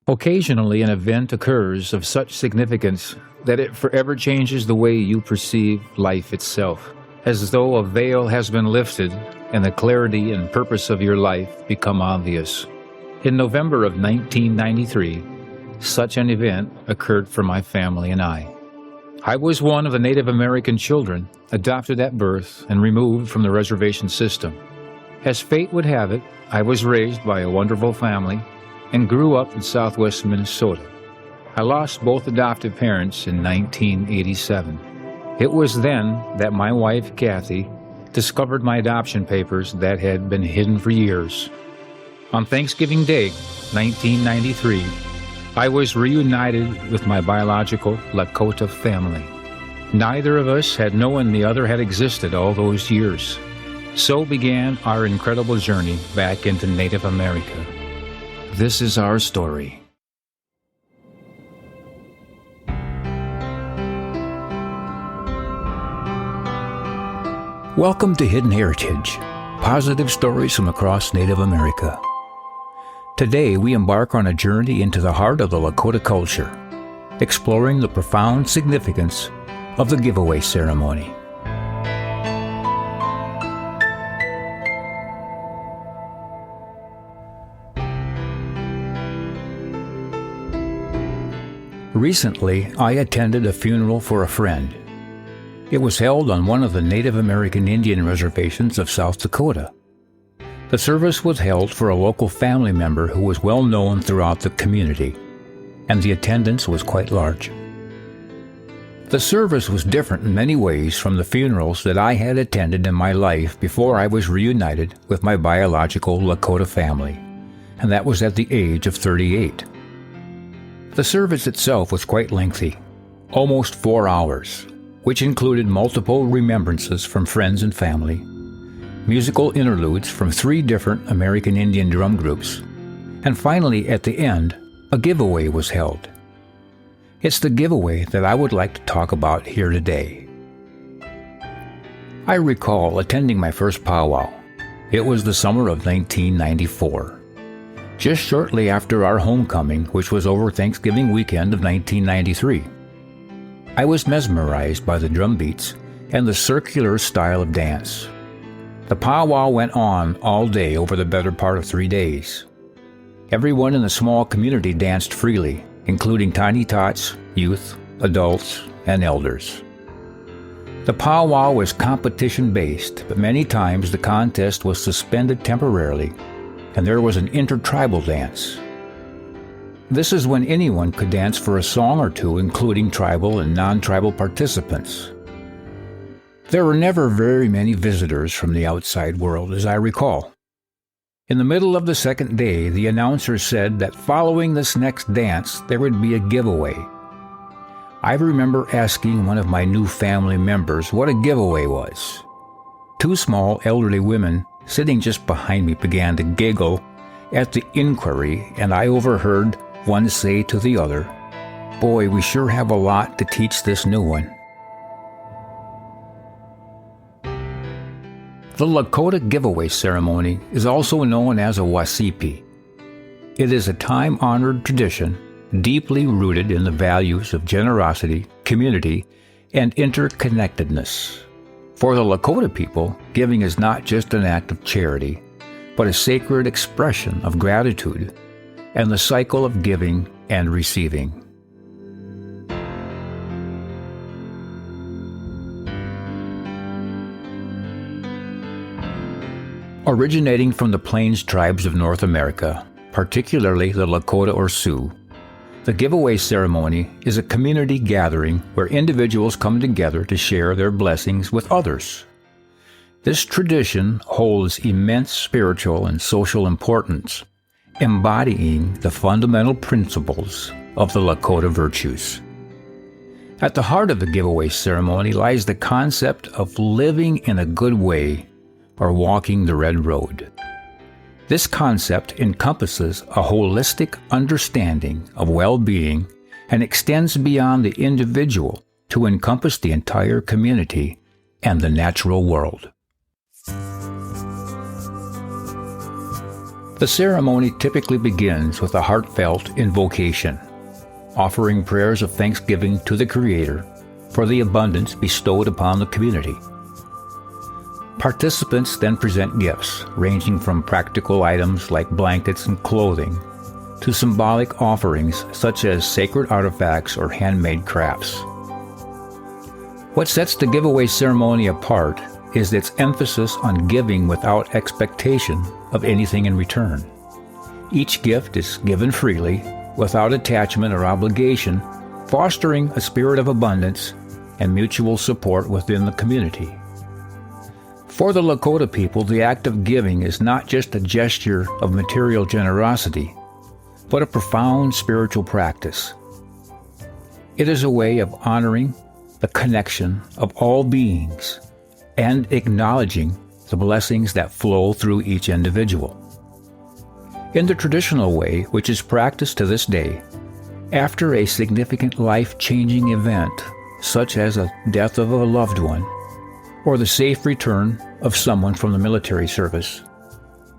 Occasionally, an event occurs of such significance that it forever changes the way you perceive life itself, as though a veil has been lifted and the clarity and purpose of your life become obvious. In November of 1993, such an event occurred for my family and I. I was one of the Native American children adopted at birth and removed from the reservation system. As fate would have it, I was raised by a wonderful family and grew up in southwest Minnesota. I lost both adoptive parents in 1987. It was then that my wife, Kathy, discovered my adoption papers that had been hidden for years. On Thanksgiving Day, 1993, I was reunited with my biological Lakota family. Neither of us had known the other had existed all those years. So began our incredible journey back into Native America. This is our story. Welcome to Hidden Heritage, positive stories from across Native America. Today we embark on a journey into the heart of the Lakota culture, exploring the profound significance of the Giveaway Ceremony. Recently, I attended a funeral for a friend. It was held on one of the Native American Indian reservations of South Dakota. The service was held for a local family member who was well known throughout the community, and the attendance was quite large. The service was different in many ways from the funerals that I had attended in my life before I was reunited with my biological Lakota family, and that was at the age of 38. The service itself was quite lengthy, almost 4 hours, which included multiple remembrances from friends and family, musical interludes from 3 different American Indian drum groups, and finally, at the end, a giveaway was held. It's the giveaway that I would like to talk about here today. I recall attending my first powwow. It was the summer of 1994. Just shortly after our homecoming, which was over Thanksgiving weekend of 1993. I was mesmerized by the drum beats and the circular style of dance. The powwow went on all day over the better part of 3 days. Everyone in the small community danced freely, including tiny tots, youth, adults, and elders. The powwow was competition-based, but many times the contest was suspended temporarily, and there was an intertribal dance. This is when anyone could dance for a song or two, including tribal and non-tribal participants. There were never very many visitors from the outside world, as I recall. In the middle of the second day, the announcer said that following this next dance, there would be a giveaway. I remember asking one of my new family members what a giveaway was. 2 small elderly women sitting just behind me began to giggle at the inquiry, and I overheard one say to the other, "Boy, we sure have a lot to teach this new one." The Lakota Giveaway Ceremony is also known as a wasipi. It is a time-honored tradition deeply rooted in the values of generosity, community, and interconnectedness. For the Lakota people, giving is not just an act of charity, but a sacred expression of gratitude and the cycle of giving and receiving. Originating from the Plains tribes of North America, particularly the Lakota or Sioux, the Giveaway Ceremony is a community gathering where individuals come together to share their blessings with others. This tradition holds immense spiritual and social importance, embodying the fundamental principles of the Lakota virtues. At the heart of the Giveaway Ceremony lies the concept of living in a good way, or walking the red road. This concept encompasses a holistic understanding of well-being and extends beyond the individual to encompass the entire community and the natural world. The ceremony typically begins with a heartfelt invocation, offering prayers of thanksgiving to the Creator for the abundance bestowed upon the community. Participants then present gifts ranging from practical items like blankets and clothing to symbolic offerings such as sacred artifacts or handmade crafts. What sets the giveaway ceremony apart is its emphasis on giving without expectation of anything in return. Each gift is given freely, without attachment or obligation, fostering a spirit of abundance and mutual support within the community. For the Lakota people, the act of giving is not just a gesture of material generosity, but a profound spiritual practice. It is a way of honoring the connection of all beings and acknowledging the blessings that flow through each individual. In the traditional way, which is practiced to this day, after a significant life-changing event, such as a death of a loved one, or the safe return of someone from the military service,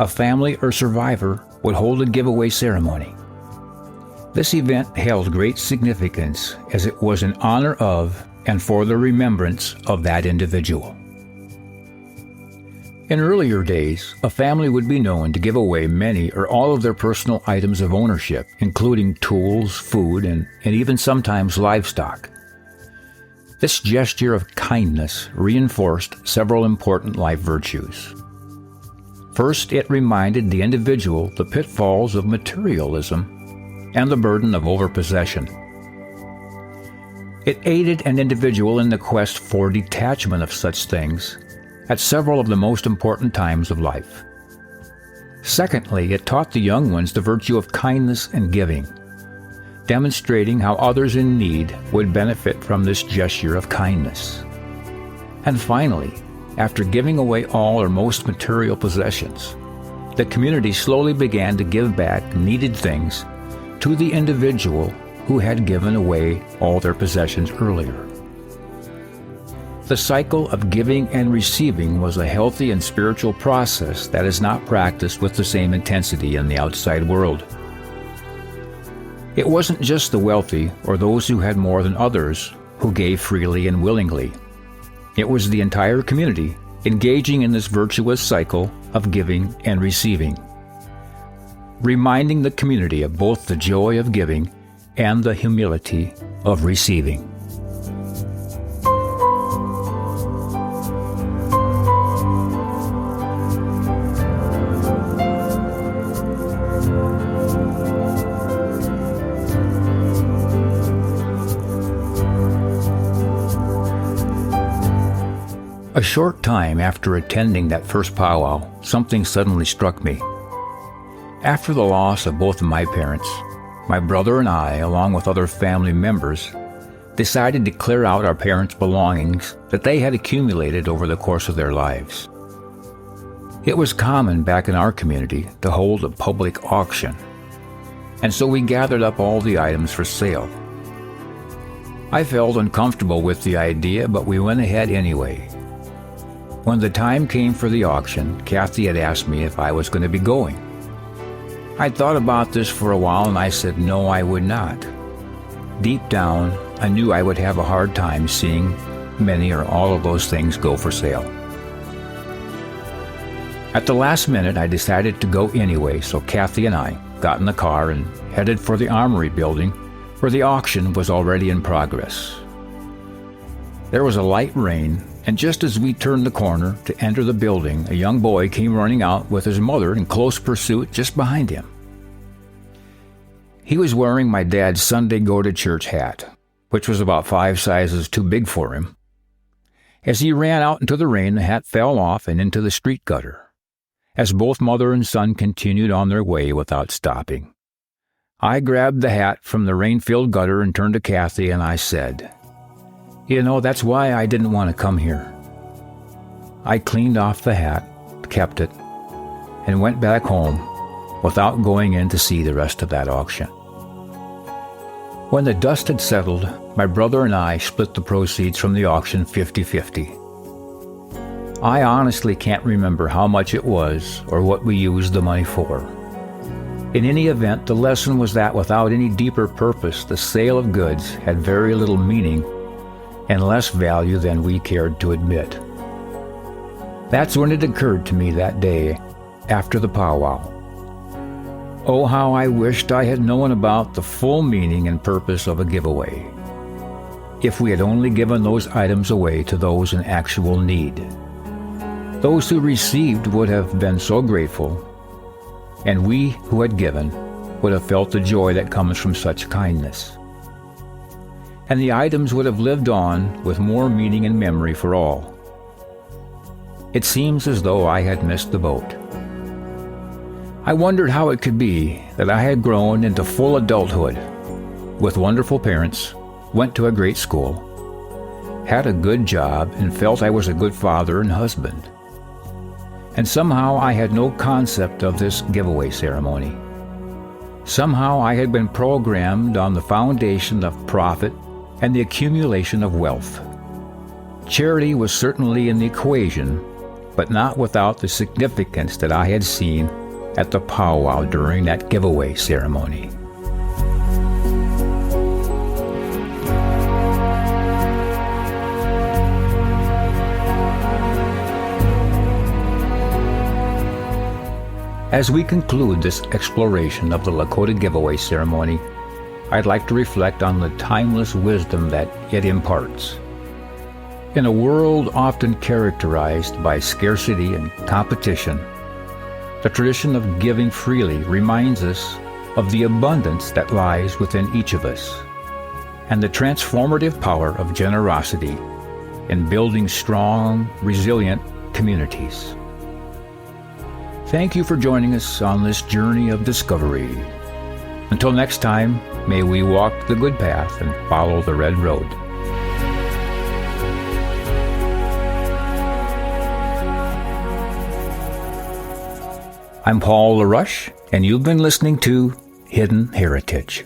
a family or survivor would hold a giveaway ceremony. This event held great significance as it was in honor of and for the remembrance of that individual. In earlier days, a family would be known to give away many or all of their personal items of ownership, including tools, food, and even sometimes livestock. This gesture of kindness reinforced several important life virtues. First, it reminded the individual the pitfalls of materialism and the burden of overpossession. It aided an individual in the quest for detachment of such things at several of the most important times of life. Secondly, it taught the young ones the virtue of kindness and giving, demonstrating how others in need would benefit from this gesture of kindness. And finally, after giving away all or most material possessions, the community slowly began to give back needed things to the individual who had given away all their possessions earlier. The cycle of giving and receiving was a healthy and spiritual process that is not practiced with the same intensity in the outside world. It wasn't just the wealthy or those who had more than others who gave freely and willingly. It was the entire community engaging in this virtuous cycle of giving and receiving, reminding the community of both the joy of giving and the humility of receiving. A short time after attending that first powwow, something suddenly struck me. After the loss of both of my parents, my brother and I, along with other family members, decided to clear out our parents' belongings that they had accumulated over the course of their lives. It was common back in our community to hold a public auction, and so we gathered up all the items for sale. I felt uncomfortable with the idea, but we went ahead anyway. When the time came for the auction, Kathy had asked me if I was going to be going. I'd thought about this for a while and I said no, I would not. Deep down, I knew I would have a hard time seeing many or all of those things go for sale. At the last minute, I decided to go anyway, so Kathy and I got in the car and headed for the armory building where the auction was already in progress. There was a light rain, and just as we turned the corner to enter the building, a young boy came running out with his mother in close pursuit just behind him. He was wearing my dad's Sunday go-to-church hat, which was about 5 sizes too big for him. As he ran out into the rain, the hat fell off and into the street gutter, as both mother and son continued on their way without stopping. I grabbed the hat from the rain-filled gutter and turned to Kathy and I said, "You know, that's why I didn't want to come here." I cleaned off the hat, kept it, and went back home without going in to see the rest of that auction. When the dust had settled, my brother and I split the proceeds from the auction 50-50. I honestly can't remember how much it was or what we used the money for. In any event, the lesson was that without any deeper purpose, the sale of goods had very little meaning and less value than we cared to admit. That's when it occurred to me that day after the powwow. Oh, how I wished I had known about the full meaning and purpose of a giveaway. If we had only given those items away to those in actual need. Those who received would have been so grateful, and we who had given would have felt the joy that comes from such kindness. And the items would have lived on with more meaning and memory for all. It seems as though I had missed the boat. I wondered how it could be that I had grown into full adulthood, with wonderful parents, went to a great school, had a good job, and felt I was a good father and husband. And somehow I had no concept of this giveaway ceremony. Somehow I had been programmed on the foundation of profit and the accumulation of wealth. Charity was certainly in the equation, but not without the significance that I had seen at the powwow during that giveaway ceremony. As we conclude this exploration of the Lakota Giveaway Ceremony, I'd like to reflect on the timeless wisdom that it imparts. In a world often characterized by scarcity and competition, the tradition of giving freely reminds us of the abundance that lies within each of us, and the transformative power of generosity in building strong, resilient communities. Thank you for joining us on this journey of discovery. Until next time, may we walk the good path and follow the red road. I'm Paul LaRush, and you've been listening to Hidden Heritage.